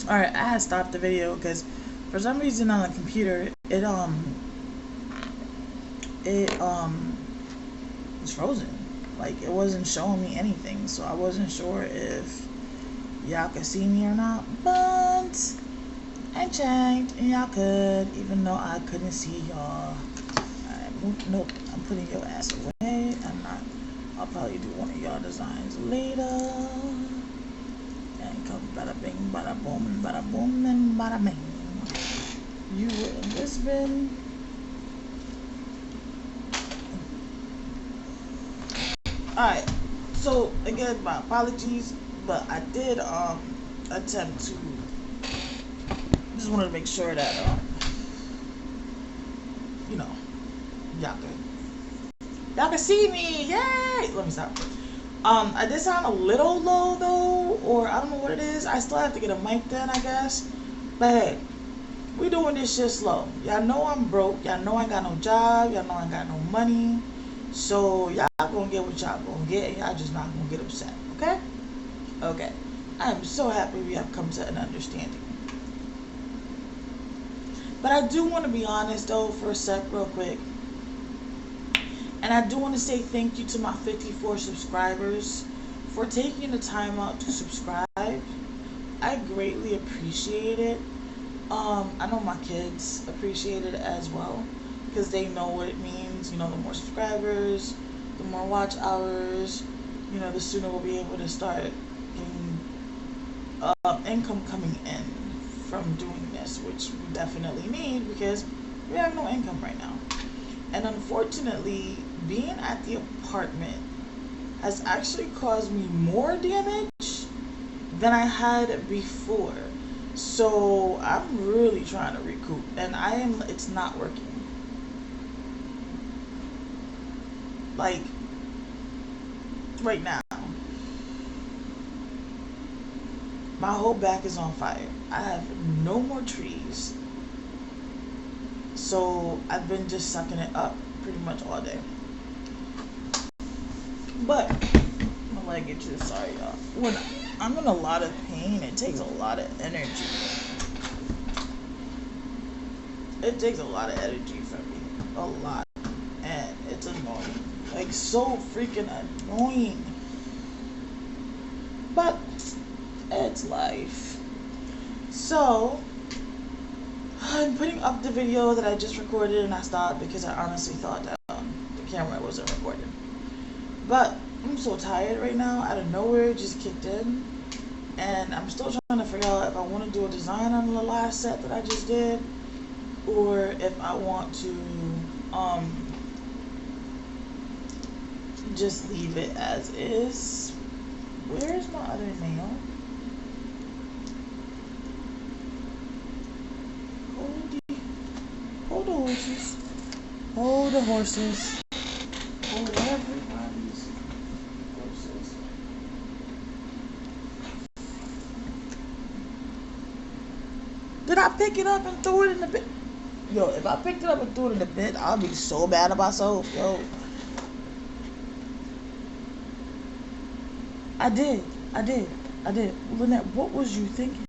Alright, I had stopped the video because for some reason on the computer it was frozen. Like it wasn't showing me anything, so I wasn't sure if y'all could see me or not. But I checked and y'all could, even though I couldn't see y'all. Nope, I'm putting your ass away. I'll probably do one of y'all designs later. And come bada bing, bada boom, and bada bing. You were in this bin. Alright, so again, my apologies, but I did attempt to, just wanted to make sure that you know, y'all can see me. Yay! Let me stop. I did sound a little low though, or I don't know what it is. I still have to get a mic then, I guess. But hey, we doing this shit slow. Y'all know I'm broke. Y'all know I got no job. Y'all know I got no money. So y'all gonna get what y'all gonna get, and y'all just not gonna get upset. Okay? Okay. I am so happy we have come to an understanding. But I do want to be honest though for a sec, real quick. And I do want to say thank you to my 54 subscribers for taking the time out to subscribe. I greatly appreciate it. I know my kids appreciate it as well, because they know what it means. You know, the more subscribers, the more watch hours, you know, the sooner we'll be able to start getting income coming in from doing this, which we definitely need because we have no income right now. And unfortunately, being at the apartment has actually caused me more damage than I had before. So I'm really trying to recoup, and it's not working. Like, right now, my whole back is on fire. I have no more trees. So I've been just sucking it up pretty much all day. But my leg itches, sorry y'all. When I'm in a lot of pain, it takes a lot of energy. It takes a lot of energy from me. A lot. And it's annoying. Like, so freaking annoying. But it's life. So I'm putting up the video that I just recorded, and I stopped because I honestly thought that the camera wasn't recording. But I'm so tired right now. Out of nowhere, it just kicked in, and I'm still trying to figure out if I want to do a design on the last set that I just did, or if I want to just leave it as is. Where's my other nail? Hold the horses. Hold the horses. Hold everybody's horses. Did I pick it up and throw it in the bin? Yo, if I picked it up and threw it in the bin, I'll be so bad about myself. Yo. I did. Lynette, what was you thinking?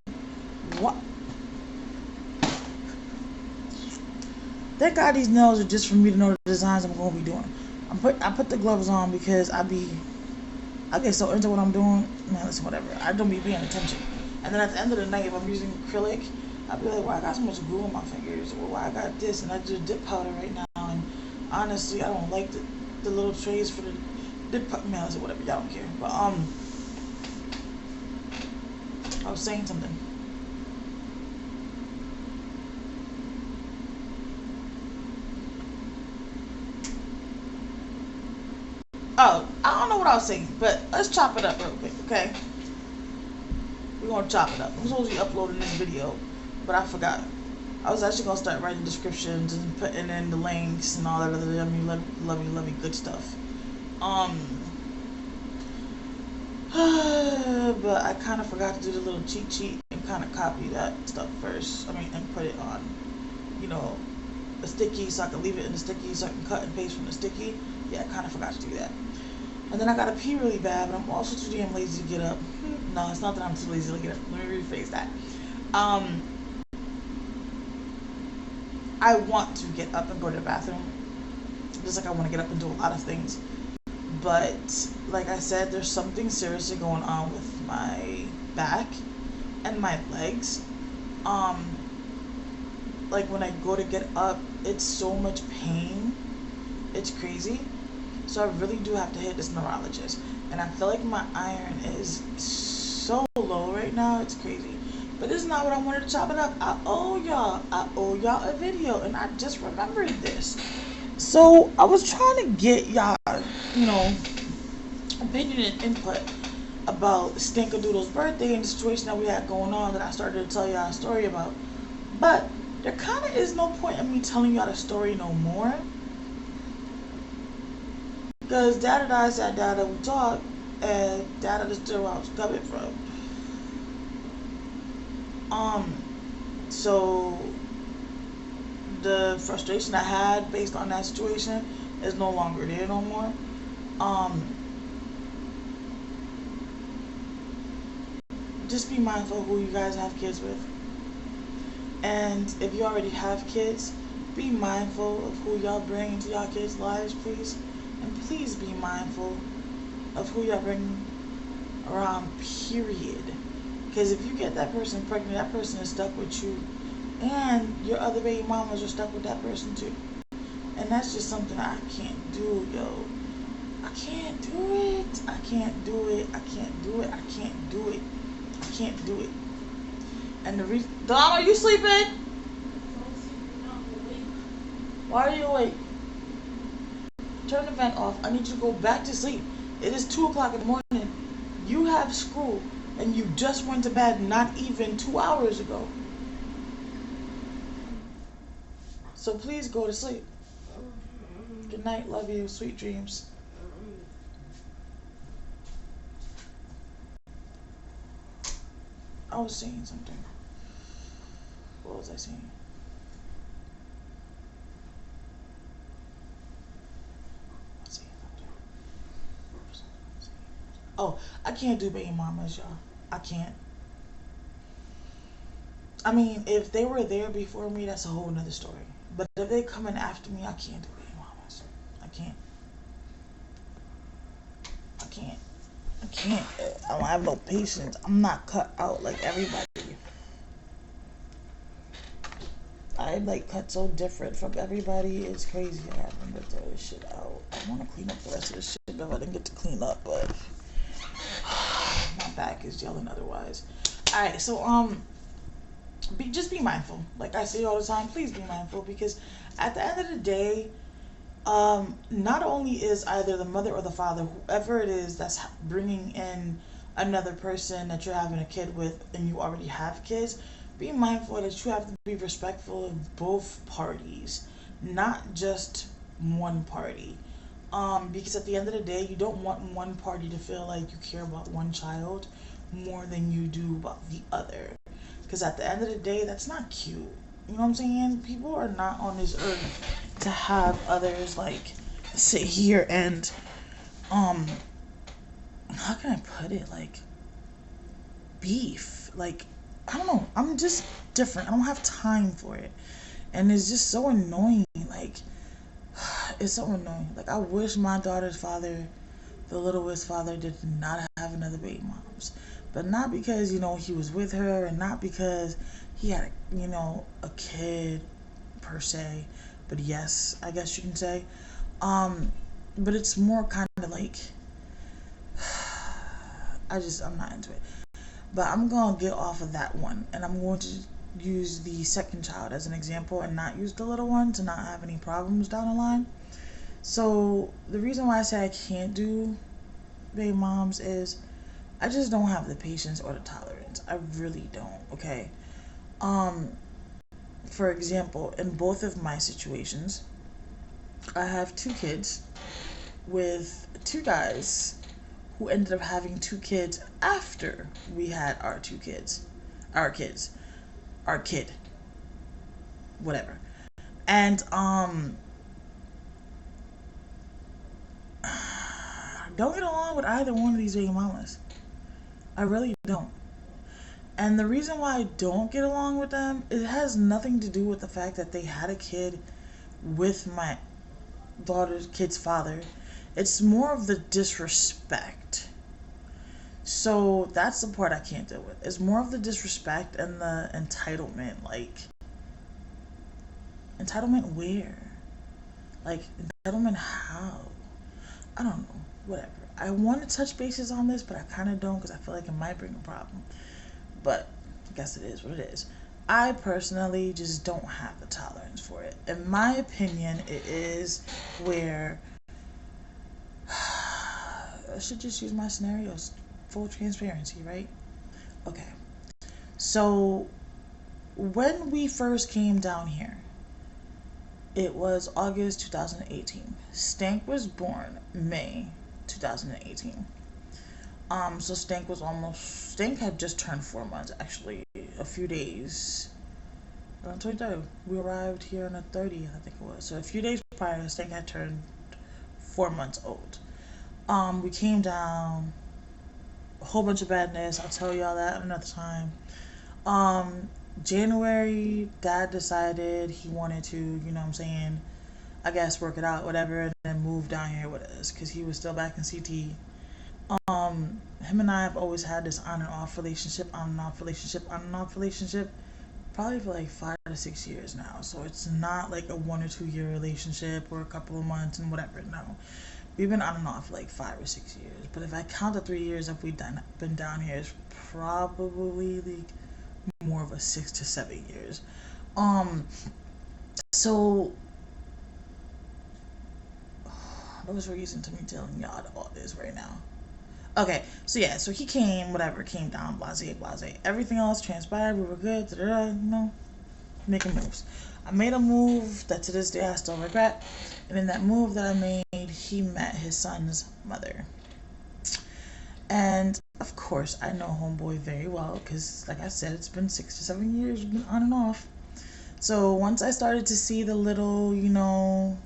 What? Thank God these nails are just for me to know the designs I'm going to be doing. I put the gloves on because I get so into what I'm doing. Man, listen, whatever. I don't be paying attention. And then at the end of the night, if I'm using acrylic, I'll be like, well, I got so much glue on my fingers. Or why I got this, and I do dip powder right now. And honestly, I don't like the little trays for the dip powder. Man, listen, whatever. Y'all don't care. But I was saying something. Oh, I don't know what I was saying, but let's chop it up real quick, okay? We're gonna chop it up. I'm supposed to be uploading this video, but I forgot. I was actually gonna start writing descriptions and putting in the links and all that other lovely good stuff. But I kind of forgot to do the little cheat sheet and kind of copy that stuff first. And put it on, you know, a sticky so I can leave it in the sticky so I can cut and paste from the sticky. Yeah, I kind of forgot to do that. And then I gotta pee really bad, but I'm also too damn lazy to get up. No, it's not that I'm too lazy to get up. Let me rephrase that. Um, I want to get up and go to the bathroom, just like I want to get up and do a lot of things. But like I said, there's something seriously going on with my back and my legs. Um, like when I go to get up, it's so much pain. It's crazy. So I really do have to hit this neurologist. And I feel like my iron is so low right now. It's crazy. But this is not what I wanted to chop it up. I owe y'all a video, and I just remembered this. So I was trying to get y'all, you know, opinion and input about Stinkadoodle's birthday and the situation that we had going on that I started to tell y'all a story about. But there kind of is no point in me telling y'all the story no more. Because Dad and I sat down and we talked, and Dad understood where I was coming from. So the frustration I had based on that situation is no longer there no more. Just be mindful of who you guys have kids with. And if you already have kids, be mindful of who y'all bring into y'all kids' lives, please. And please be mindful of who y'all bring around, period. Because if you get that person pregnant, that person is stuck with you. And your other baby mamas are stuck with that person too. And that's just something I can't do, yo. I can't do it. I can't do it. I can't do it. I can't do it. I can't do it. And the reason... Dom, are you sleeping? Why are you awake? Turn the vent off. I need you to go back to sleep. It is 2 o'clock in the morning. You have school. And you just went to bed not even 2 hours ago. So please go to sleep. Good night. Love you. Sweet dreams. I was saying something. What was I saying? Oh, I can't do baby mamas, y'all. I can't. I mean, if they were there before me, that's a whole nother story. But if they coming after me, I can't do baby mamas. I can't. I can't. I can't. I don't have no patience. I'm not cut out like everybody. I like cut so different from everybody. It's crazy. I haven't to throw this shit out. I want to clean up the rest of this shit, but I didn't get to clean up. But my back is yelling otherwise. All right, so just be mindful. Like I say all the time, please be mindful, because at the end of the day, not only is either the mother or the father, whoever it is that's bringing in another person that you're having a kid with, and you already have kids, be mindful that you have to be respectful of both parties, not just one party. Because at the end of the day, you don't want one party to feel like you care about one child more than you do about the other. Because at the end of the day, that's not cute. You know what I'm saying? People are not on this earth to have others like sit here and how can I put it, like beef. Like, I don't know, I'm just different. I don't have time for it. And it's just so annoying. Like, it's so annoying. Like, I wish my daughter's father, the littlest father, did not have another baby moms. But not because, you know, he was with her, and not because he had, you know, a kid per se. But yes, I guess you can say. But it's more kind of like, I'm not into it. But I'm going to get off of that one, and I'm going to use the second child as an example and not use the little one to not have any problems down the line. So the reason why I say I can't do baby moms is I just don't have the patience or the tolerance. I really don't, okay? For example, in both of my situations, I have 2 kids with 2 guys who ended up having 2 kids after we had our 2 kids. Our kid. Whatever. And don't get along with either one of these baby mamas. I really don't. And the reason why I don't get along with them, it has nothing to do with the fact that they had a kid with my daughter's kid's father. It's more of the disrespect. So that's the part I can't deal with. It's more of the disrespect and the entitlement. Like, entitlement where? Like, entitlement how? I don't know. Whatever. I want to touch bases on this, but I kind of don't because I feel like it might bring a problem. But I guess it is what it is. I personally just don't have the tolerance for it. In my opinion, it is where I should just use my scenarios. Full transparency, right? Okay. So when we first came down here, it was August 2018. Stank was born May 2018. So Stank had just turned 4 months, actually, a few days. On 23rd, we arrived here on the 30th, I think it was. So a few days prior, Stank had turned 4 months old. We came down, a whole bunch of badness. I'll tell y'all that another time. January, Dad decided he wanted to, you know what I'm saying, I guess work it out, whatever, and then move down here with us because he was still back in CT. Him and I have always had this on and off relationship, on and off relationship, on and off relationship, probably for like 5 to 6 years now. So it's not like a 1 or 2 year relationship or a couple of months and whatever. No, we've been on and off for like 5 or 6 years. But if I count the 3 years that we've been down here, it's probably like more of a 6 to 7 years. So those reason to me telling y'all all this right now. Okay, so yeah, so he came, whatever, came down, blase, blase. Everything else transpired, we were good, you know, making moves. I made a move that to this day I still regret, and in that move that I made, he met his son's mother. And of course, I know homeboy very well, because like I said, it's been 6 to 7 years, we've been on and off. So once I started to see the little, you know,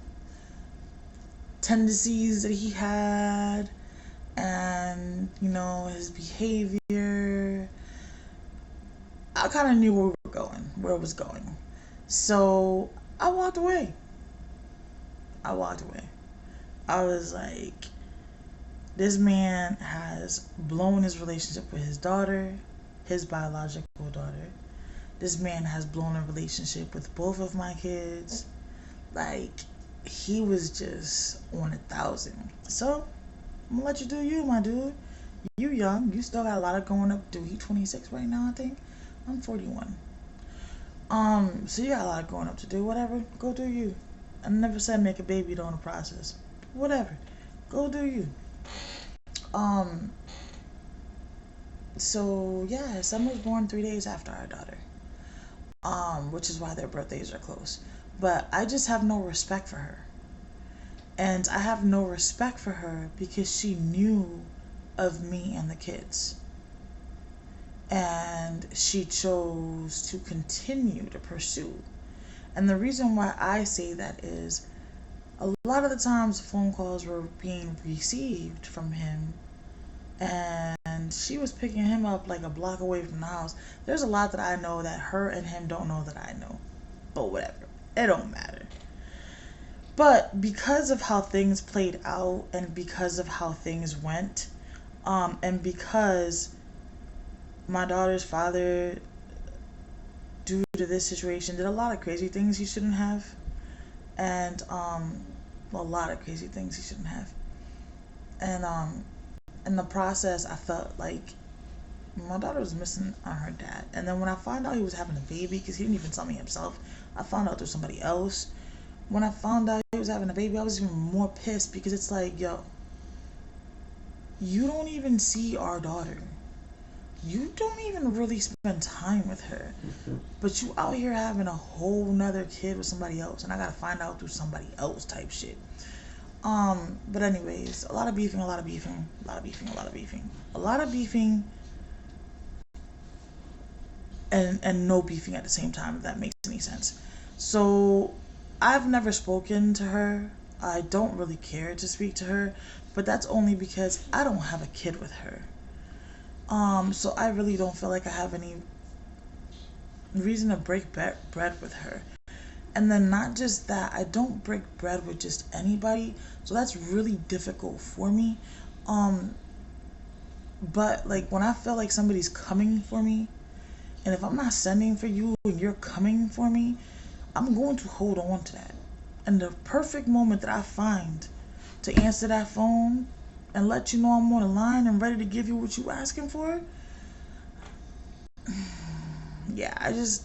tendencies that he had, and you know his behavior, I kind of knew where we were going, where it was going. So I walked away. I walked away. I was like, this man has blown his relationship with his daughter, his biological daughter. This man has blown a relationship with both of my kids. Like, he was just on 1,000. So I'm gonna let you do you, my dude. You young. You still got a lot of going up. Dude, he 26 right now, I think. I'm 41. So you got a lot of growing up to do. Whatever. Go do you. I never said make a baby though in the process. Whatever. Go do you. Um. So yeah, Summer was born 3 days after our daughter. Which is why their birthdays are close. But I just have no respect for her. And I have no respect for her because she knew of me and the kids. And she chose to continue to pursue. And the reason why I say that is a lot of the times phone calls were being received from him and she was picking him up like a block away from the house. There's a lot that I know that her and him don't know that I know. But whatever. It don't matter. But because of how things played out and because of how things went, and because my daughter's father, due to this situation, did a lot of crazy things he shouldn't have. And a lot of crazy things he shouldn't have. And in the process, I felt like my daughter was missing on her dad. And then when I found out he was having a baby, because he didn't even tell me himself, I found out through somebody else. When I found out he was having a baby, I was even more pissed because it's like, yo, you don't even see our daughter. You don't even really spend time with her. But you out here having a whole nother kid with somebody else, and I gotta find out through somebody else type shit. But anyways, a lot of beefing, a lot of beefing, a lot of beefing, a lot of beefing. A lot of beefing and no beefing at the same time, if that makes any sense. So I've never spoken to her. I don't really care to speak to her, but that's only because I don't have a kid with her. So I really don't feel like I have any reason to break bread with her. And then not just that, I don't break bread with just anybody. So that's really difficult for me. Um, but like when I feel like somebody's coming for me, and if I'm not sending for you and you're coming for me, I'm going to hold on to that. And the perfect moment that I find to answer that phone and let you know I'm on the line and ready to give you what you asking for, yeah, I just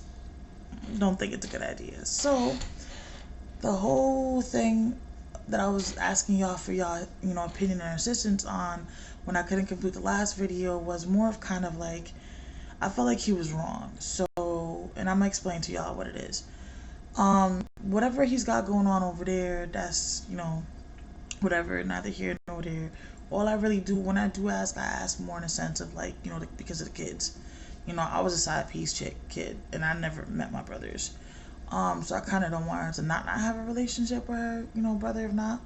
don't think it's a good idea. So the whole thing that I was asking y'all for y'all, opinion and assistance on when I couldn't complete the last video was more of kind of like, I felt like he was wrong. So, and I'm gonna explain to y'all what it is. Whatever he's got going on over there, that's, whatever, neither here nor there. All I really do, when I do ask, I ask more in a sense of like, because of the kids. I was a side piece chick kid, and I never met my brothers. So I kind of don't want her to not have a relationship with her, brother if not.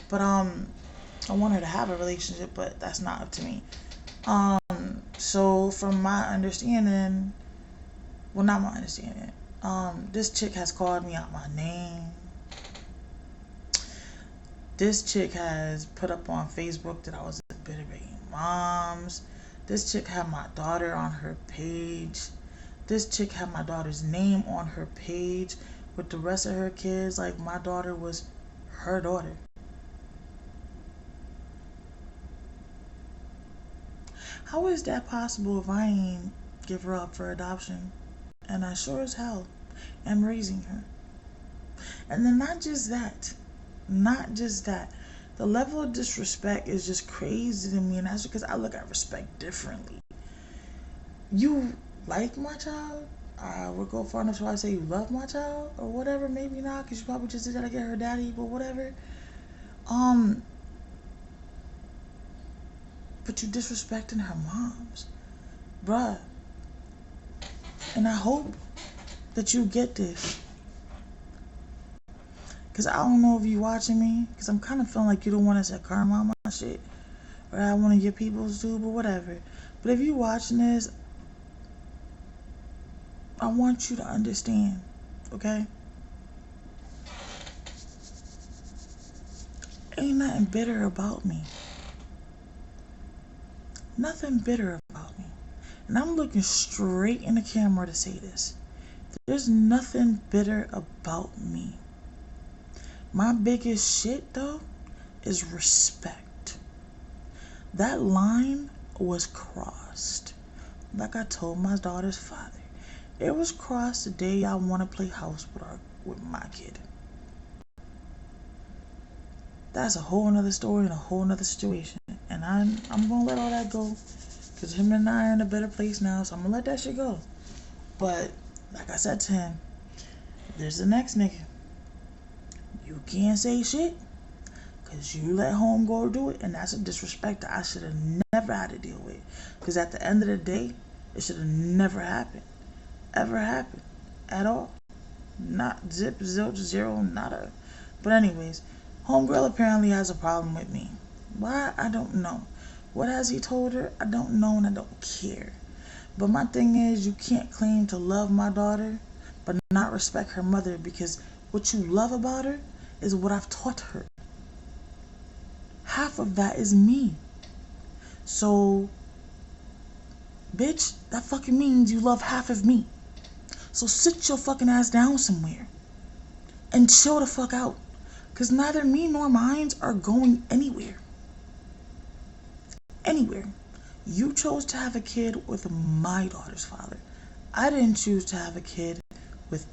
But I want her to have a relationship, but that's not up to me. So from my understanding, well, not my understanding, this chick has called me out my name. This chick has put up on Facebook that I was a bit of a moms. This chick had my daughter on her page. This chick had my daughter's name on her page with the rest of her kids, like my daughter was her daughter. How is that possible if I ain't give her up for adoption? And I sure as hell am raising her. And then not just that. The level of disrespect is just crazy to me, and that's because I look at respect differently. You like my child? I would go far enough to say you love my child, or whatever. Maybe not, because you probably just gotta get her daddy, but whatever. But you disrespecting her moms, bruh. And I hope that you get this. Because I don't know if you watching me, because I'm kind of feeling like you don't want to say karma on my shit, or I want to get people's do, but whatever. But if you watching this, I want you to understand, okay? Ain't nothing bitter about me. Nothing bitter about me. And I'm looking straight in the camera to say this. There's nothing bitter about me. My biggest shit, though, is respect. That line was crossed. Like I told my daughter's father, it was crossed the day I want to play house with my kid. That's a whole nother story and a whole nother situation. And I'm going to let all that go. Because him and I are in a better place now, so I'm going to let that shit go. But, like I said to him, there's the next nigga. You can't say shit because you let homegirl do it, and that's a disrespect that I should have never had to deal with. Because at the end of the day, it should have never happened. Ever happened. At all. Not zip, zilch, zero, nada. But anyways, homegirl apparently has a problem with me. Why? I don't know. What has he told her? I don't know, and I don't care. But my thing is, you can't claim to love my daughter but not respect her mother, because what you love about her is what I've taught her. Half of that is me. So, bitch, that fucking means you love half of me. So sit your fucking ass down somewhere and chill the fuck out. Because neither me nor mine are going anywhere. Anywhere. You chose to have a kid with my daughter's father. I didn't choose to have a kid with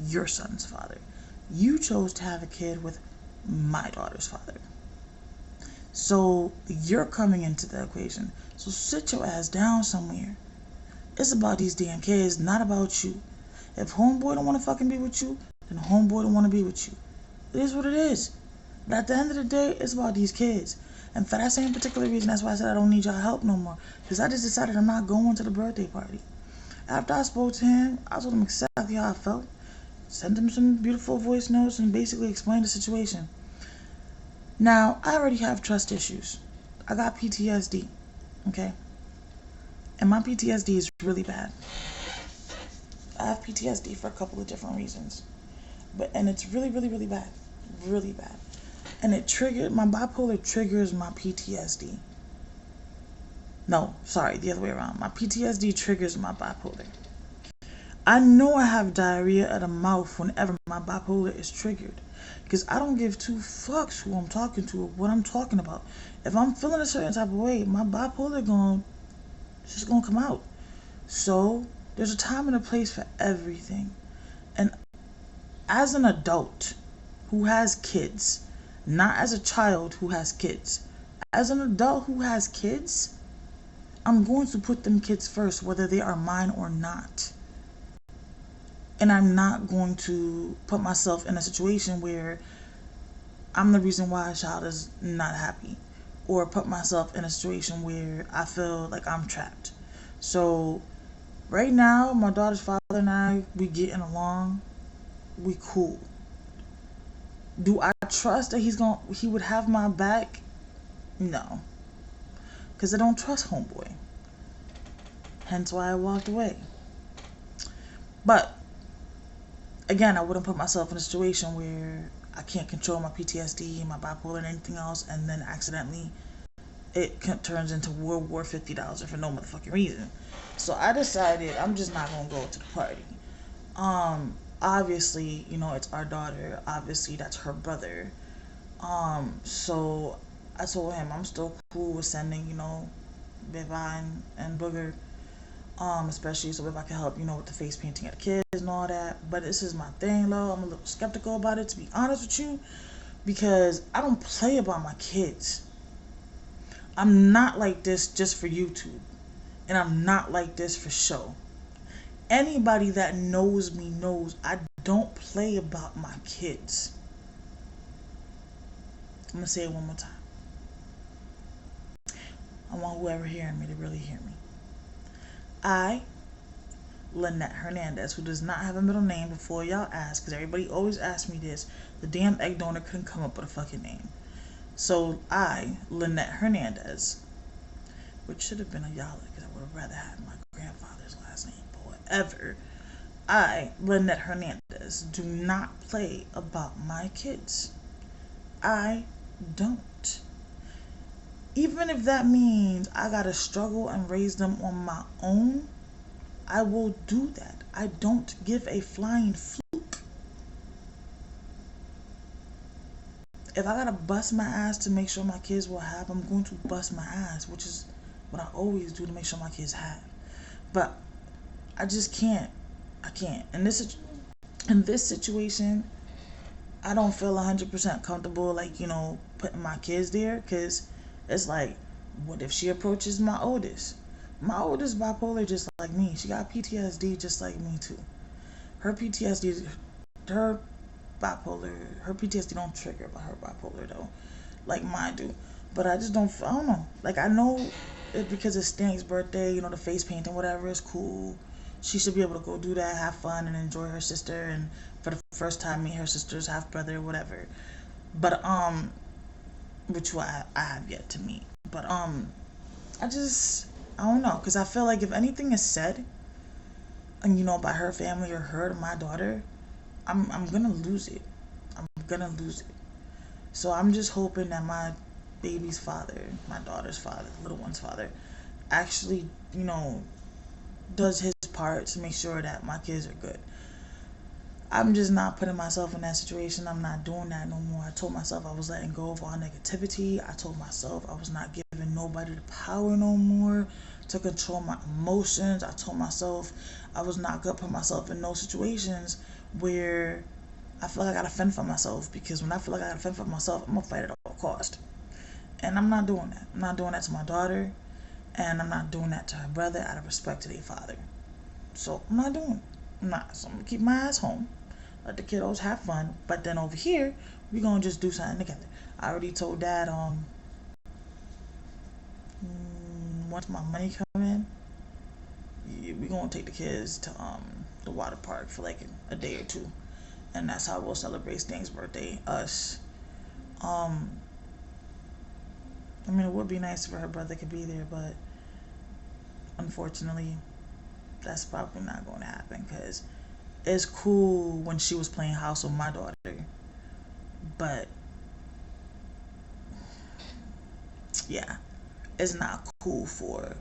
your son's father. You chose to have a kid with my daughter's father. So you're coming into the equation. So sit your ass down somewhere. It's about these damn kids, not about you. If homeboy don't want to fucking be with you, then homeboy don't want to be with you. It is what it is. But at the end of the day, it's about these kids. And for that same particular reason, that's why I said I don't need y'all help no more. Because I just decided I'm not going to the birthday party. After I spoke to him, I told him exactly how I felt. Sent him some beautiful voice notes and basically explained the situation. Now, I already have trust issues. I got PTSD. Okay? And my PTSD is really bad. I have PTSD for a couple of different reasons. And it's really, really, really bad. Really bad. And my bipolar triggers my PTSD. No, sorry, the other way around. My PTSD triggers my bipolar. I know I have diarrhea of the mouth whenever my bipolar is triggered. Because I don't give two fucks who I'm talking to or what I'm talking about. If I'm feeling a certain type of way, my bipolar it's just gonna come out. So there's a time and a place for everything. And as an adult who has kids, not as a child who has kids, as an adult who has kids, I'm going to put them kids first, whether they are mine or not. And I'm not going to put myself in a situation where I'm the reason why a child is not happy, or put myself in a situation where I feel like I'm trapped. So right now, my daughter's father and I, we getting along. We cool. Do I trust that he would have my back? No. Because I don't trust homeboy. Hence why I walked away. But again, I wouldn't put myself in a situation where I can't control my PTSD, my bipolar, and anything else, and then accidentally it turns into World War $50 for no motherfucking reason. So I decided I'm just not gonna go to the party. Obviously, it's our daughter. Obviously, that's her brother. So I told him I'm still cool with sending, Beba and Booger. Especially so if I can help, with the face painting of the kids and all that. But this is my thing, though. I'm a little skeptical about it, to be honest with you, because I don't play about my kids. I'm not like this just for YouTube, and I'm not like this for show. Anybody that knows me knows I don't play about my kids. I'm gonna say it one more time. I want whoever hearing me to really hear me. I, Lynette Hernandez, who does not have a middle name before y'all ask, because everybody always asks me this, the damn egg donor couldn't come up with a fucking name. So I, Lynette Hernandez, which should have been a Yala, because I would have rather had my grandfather's last name, but whatever. I, Lynette Hernandez, do not play about my kids. I don't. Even if that means I gotta struggle and raise them on my own, I will do that. I don't give a flying fluke. If I gotta bust my ass to make sure my kids will have, I'm going to bust my ass, which is what I always do to make sure my kids have. But I just can't. I can't. In this situation, I don't feel 100% comfortable, putting my kids there, because it's like, what if she approaches my oldest? My oldest bipolar just like me. She got PTSD just like me too. Her PTSD don't trigger by her bipolar though, like mine do. But I don't know. I know it because it's Stank's birthday, the face painting, whatever is cool. She should be able to go do that, have fun, and enjoy her sister, and for the first time meet her sister's half brother, whatever. But which I have yet to meet. But I don't know, because I feel like if anything is said, and by her family or her to my daughter, I'm gonna lose it. I'm gonna lose it. So I'm just hoping that my baby's father, my daughter's father, the little one's father, actually, does his part to make sure that my kids are good. I'm just not putting myself in that situation. I'm not doing that no more. I told myself I was letting go of all negativity. I told myself I was not giving nobody the power no more to control my emotions. I told myself I was not going to put myself in those situations where I feel like I gotta fend for myself, because when I feel like I gotta fend for myself, I'm gonna fight at all cost. And I'm not doing that. I'm not doing that to my daughter, and I'm not doing that to her brother out of respect to their father. So I'm not doing it. I'm not. So I'm gonna keep my ass home. Let the kiddos have fun. But then over here, we're gonna just do something together. I already told Dad, once my money come in, we're gonna take the kids to the water park for a day or two. And that's how we'll celebrate Sting's birthday, us. It would be nice if her brother could be there, but unfortunately, that's probably not going to happen because it's cool when she was playing house with my daughter, but yeah, it's not cool for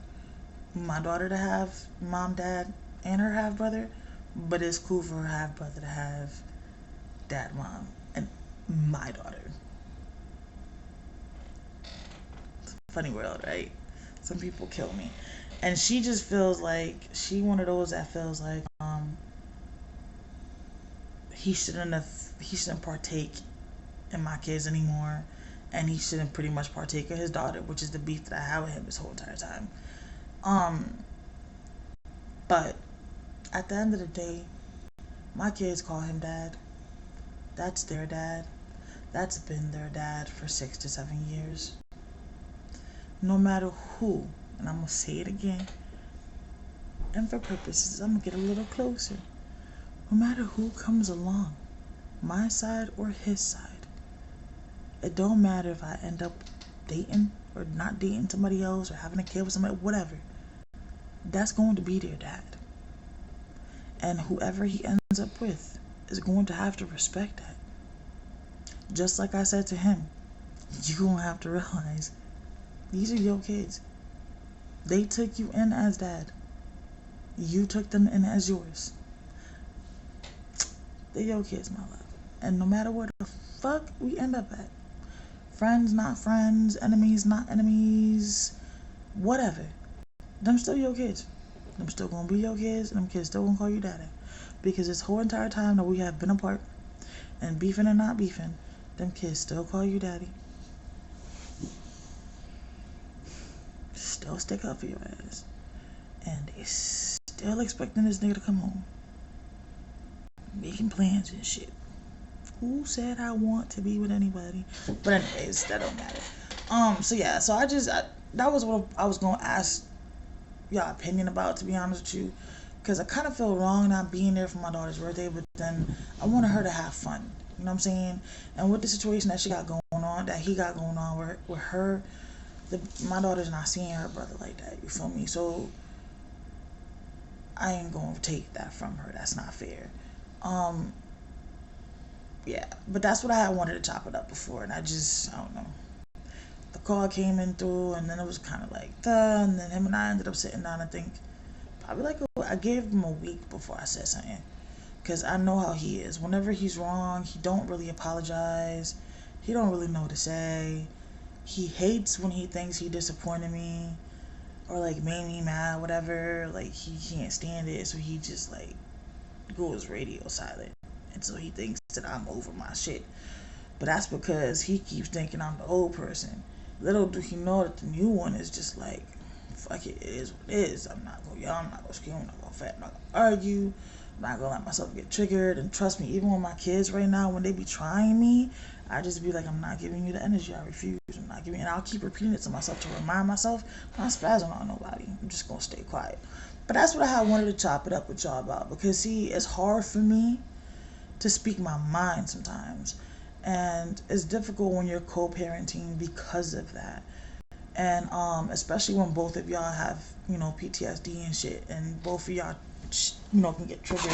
my daughter to have mom, dad, and her half brother, but it's cool for her half brother to have dad, mom, and my daughter. Funny world, right? Some people kill me. And she just feels like she one of those that feels like he shouldn't partake in my kids anymore, and he shouldn't pretty much partake in his daughter, which is the beef that I have with him this whole entire time. Um, but at the end of the day, my kids call him dad. That's their dad. That's been their dad for 6 to 7 years. No matter who, and I'm gonna say it again, and for purposes, I'm gonna get a little closer. No matter who comes along, my side or his side, it don't matter if I end up dating or not dating somebody else or having a kid with somebody, whatever. That's going to be their dad. And whoever he ends up with is going to have to respect that. Just like I said to him, you're going to have to realize these are your kids. They took you in as dad. You took them in as yours. They're your kids, my love. And no matter where the fuck we end up at, friends, not friends, enemies, not enemies, whatever, them still your kids. Them still gonna be your kids, and them kids still gonna call you daddy. Because this whole entire time that we have been apart, and beefing or not beefing, them kids still call you daddy. Still stick up for your ass. And they still expecting this nigga to come home. Making plans and shit. Who said I want to be with anybody? But anyways, that don't matter. So yeah, so that was what I was gonna ask y'all opinion about, to be honest with you, because I kind of feel wrong not being there for my daughter's birthday, but then I wanted her to have fun. You know what I'm saying? And with the situation that she got going on, that he got going on with her, my daughter's not seeing her brother like that. You feel me? So I ain't gonna take that from her. That's not fair. Yeah, but that's what I had wanted to chop it up before, and I don't know. The call came in through, and then it was kind of like, and then him and I ended up sitting down, I think, probably like, I gave him a week before I said something, because I know how he is. Whenever he's wrong, he don't really apologize. He don't really know what to say. He hates when he thinks he disappointed me, or like made me mad, whatever. Like, he can't stand it, so he just like goes radio silent. And so he thinks that I'm over my shit. But that's because he keeps thinking I'm the old person. Little do he know that the new one is just like, fuck it, it is what it is. I'm not gonna yell, I'm not gonna scream, I'm not gonna fight, I'm not gonna argue, I'm not gonna let myself get triggered. And trust me, even with my kids right now, when they be trying me, I just be like, I'm not giving you the energy, I refuse, I'm not giving, and I'll keep repeating it to myself to remind myself, I'm not spazzing on nobody, I'm just gonna stay quiet. But that's what I wanted to chop it up with y'all about, because see, it's hard for me to speak my mind sometimes, and it's difficult when you're co-parenting because of that. And especially when both of y'all have, PTSD and shit, and both of y'all, can get triggered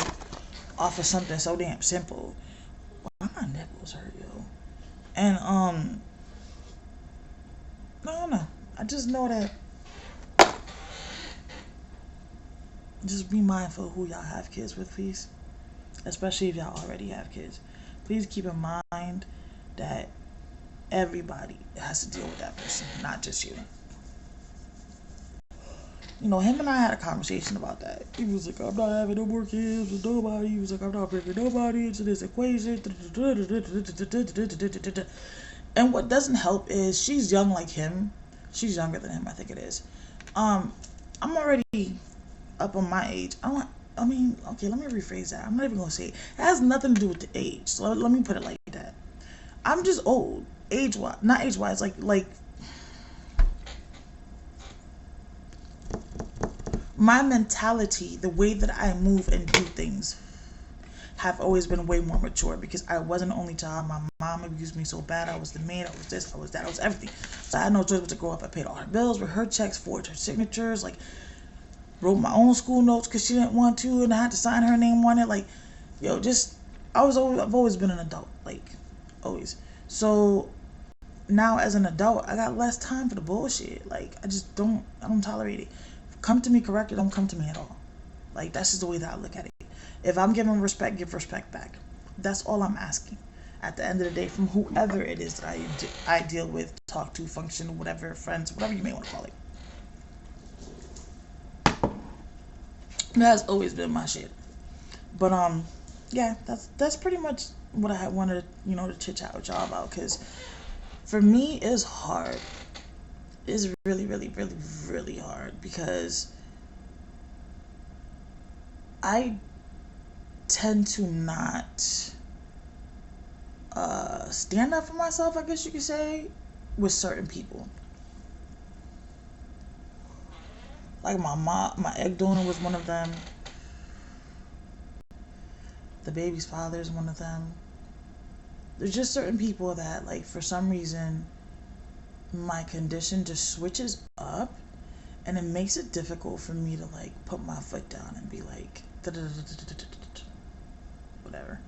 off of something so damn simple. Why my nipples hurt, yo? And no, I just know that, just be mindful of who y'all have kids with, please. Especially if y'all already have kids. Please keep in mind that everybody has to deal with that person, not just you. Him and I had a conversation about that. He was like, I'm not having no more kids with nobody. He was like, I'm not bringing nobody into this equation. And what doesn't help is she's young like him. She's younger than him, I think it is. I'm already up on my age. Okay, let me rephrase that. I'm not even going to say it. It has nothing to do with the age. So let me put it like that. I'm just old. Age-wise. Not age-wise. Like my mentality, the way that I move and do things have always been way more mature, because I wasn't an only child. My mom abused me so bad. I was the maid. I was this. I was that. I was everything. So I had no choice but to grow up. I paid all her bills with her checks, forged her signatures. Like, wrote my own school notes because she didn't want to, and I had to sign her name on it. Like, yo, just I've always been an adult, like always. So now as an adult, I got less time for the bullshit. Like, I don't tolerate it. Come to me correct, or don't come to me at all. Like, that's just the way that I look at it. If I'm giving respect, give respect back. That's all I'm asking. At the end of the day, from whoever it is that I deal with, talk to, function, whatever, friends, whatever you may want to call it. That's always been my shit. But yeah, that's pretty much what I wanted, to chit chat with y'all about. Cause for me, it's hard. It's really, really, really, really hard because I tend to not stand up for myself, I guess you could say, with certain people. Like my mom, my egg donor was one of them. The baby's father is one of them. There's just certain people that, like, for some reason, my condition just switches up, and it makes it difficult for me to, like, put my foot down and be like, whatever.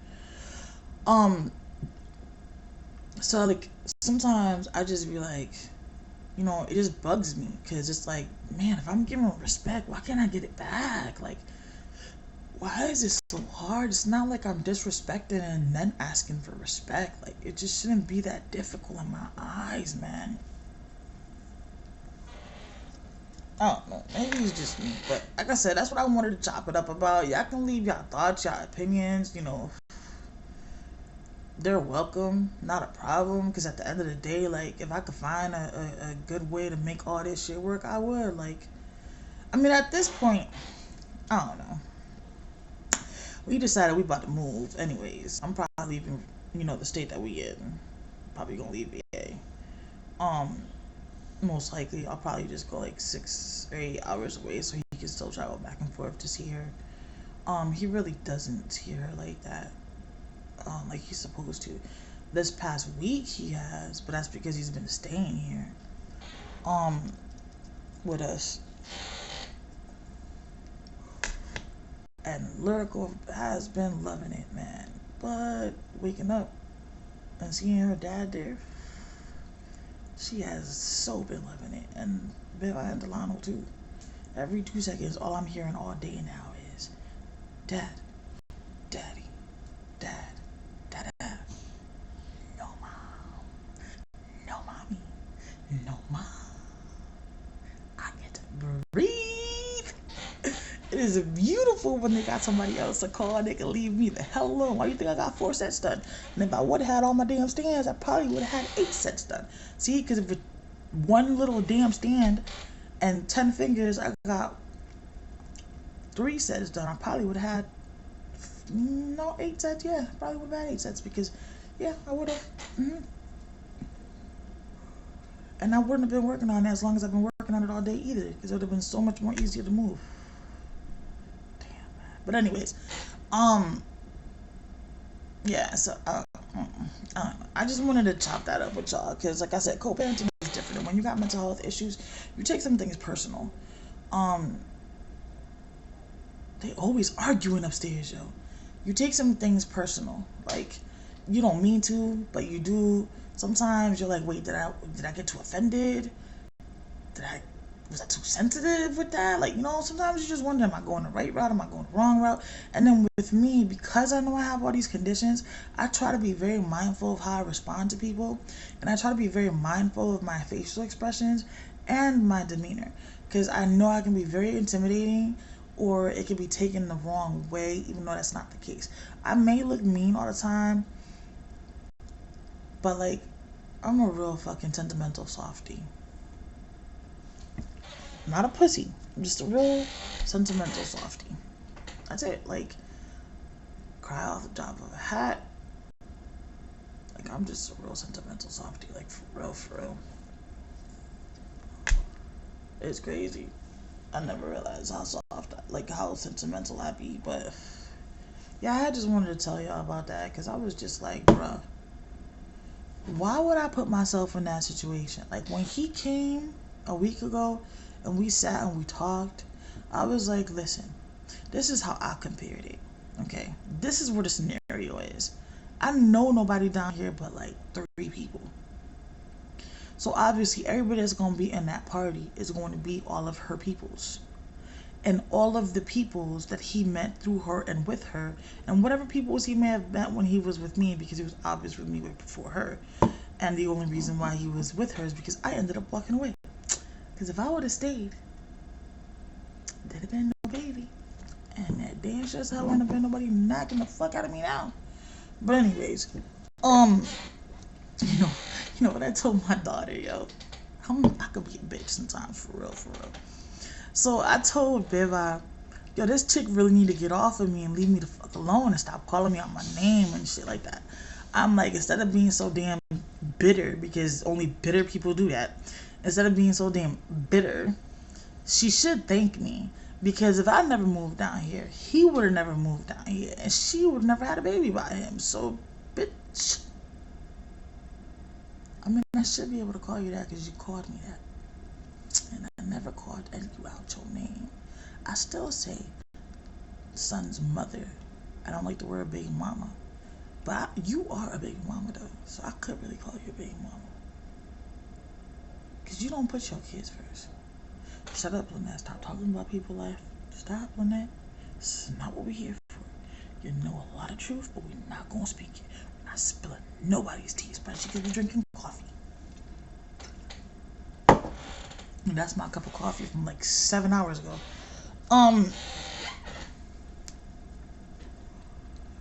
So, like, sometimes I just be like, it just bugs me, because it's like, man, if I'm giving respect, why can't I get it back? Like, why is it so hard? It's not like I'm disrespecting and then asking for respect. Like, it just shouldn't be that difficult in my eyes, man. I don't know. Maybe it's just me. But like I said, that's what I wanted to chop it up about. Y'all can leave y'all thoughts, y'all opinions, they're welcome, not a problem, because at the end of the day, like, if I could find a good way to make all this shit work, I would. Like, I mean, at this point, I don't know. We decided we about to move anyways. I'm probably leaving, the state that we in. Probably gonna leave VA. Most likely I'll probably just go like 6 or 8 hours away so he can still travel back and forth to see her. He really doesn't see her like that. Like he's supposed to. This past week he has, but that's because he's been staying here. With us. And Lyrical has been loving it, man. But waking up and seeing her dad there, she has so been loving it. And Bella and Delano too. Every 2 seconds, all I'm hearing all day now is, Dad, Daddy, Dad, Dad, no mom, no mommy, no mom. I get to breathe. It is beautiful when they got somebody else to call and they can leave me the hell alone. Why do you think I got 4 sets done? And if I would have had all my damn stands, I probably would have had 8 sets done. See, because if one little damn stand and 10 fingers, I got 3 sets done. I probably would have had 8 sets. Yeah, probably would have had 8 sets because, yeah, I would have. And I wouldn't have been working on it as long as I've been working on it all day either, because it would have been so much more easier to move. But anyways, yeah, so, I just wanted to chop that up with y'all, because, like I said, co-parenting is different. And when you got mental health issues, you take some things personal. They always arguing upstairs, yo. You take some things personal. Like, you don't mean to, but you do. Sometimes you're like, wait, did I get too offended? Was I too sensitive with that? Like, sometimes you just wonder, am I going the right route? Am I going the wrong route? And then with me, because I know I have all these conditions, I try to be very mindful of how I respond to people. And I try to be very mindful of my facial expressions and my demeanor. Because I know I can be very intimidating, or it can be taken the wrong way, even though that's not the case. I may look mean all the time, but, like, I'm a real fucking sentimental softie. Not a pussy. I'm just a real sentimental softie. That's it. Like, cry off the top of a hat. Like, I'm just a real sentimental softie. Like, for real. It's crazy. I never realized how soft, how sentimental I be. But, yeah, I just wanted to tell y'all about that, because I was just like, bruh, why would I put myself in that situation? Like, when he came a week ago, and we sat and we talked, I was like, listen, this is how I compared it. Okay, this is where the scenario is. I know nobody down here but like 3 people. So obviously everybody that's going to be in that party is going to be all of her peoples. And all of the peoples that he met through her and with her, and whatever peoples he may have met when he was with me, because he was obvious with me before her. And the only reason why he was with her is because I ended up walking away. Because if I would have stayed, there'd have been no baby. And that damn sure as hell wouldn't have been nobody knocking the fuck out of me now. But anyways, you know what I told my daughter, yo? I could be a bitch sometimes, for real, for real. So I told Viva, yo, this chick really need to get off of me and leave me the fuck alone and stop calling me out my name and shit like that. I'm like, instead of being so damn bitter, because only bitter people do that, instead of being so damn bitter, she should thank me. Because if I never moved down here, he would have never moved down here, and she would have never had a baby by him. So, bitch. I mean, I should be able to call you that because you called me that. And I never called you out your name. I still say son's mother. I don't like the word baby mama. But you are a baby mama, though. So I could really call you a baby mama. Because you don't put your kids first. Shut up, Lynette. Stop talking about people's life. Stop, Lynette. This is not what we're here for. You know a lot of truth, but we're not going to speak it. We're not spilling nobody's tea, especially because we're drinking coffee. And that's my cup of coffee from like 7 hours ago.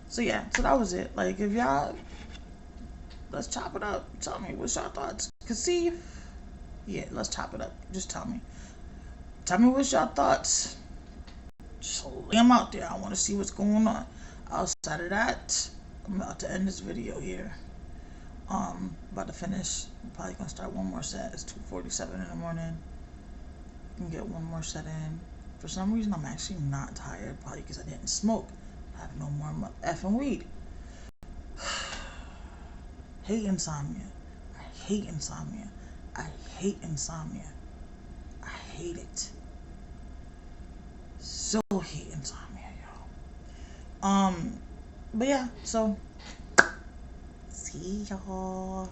So yeah, so that was it. Like, if y'all, let's chop it up. Tell me, what's your thoughts? Cause see, yeah, let's chop it up. Just tell me. Tell me what's your thoughts. Just lay them out there. I want to see what's going on. Outside of that, I'm about to end this video here. About to finish. I'm probably gonna start one more set. It's 2:47 in the morning. I can get one more set in. For some reason, I'm actually not tired. Probably because I didn't smoke. I have no more effing weed. Hate insomnia. I hate insomnia. I hate insomnia. I hate it. So hate insomnia, y'all. But yeah, so see y'all.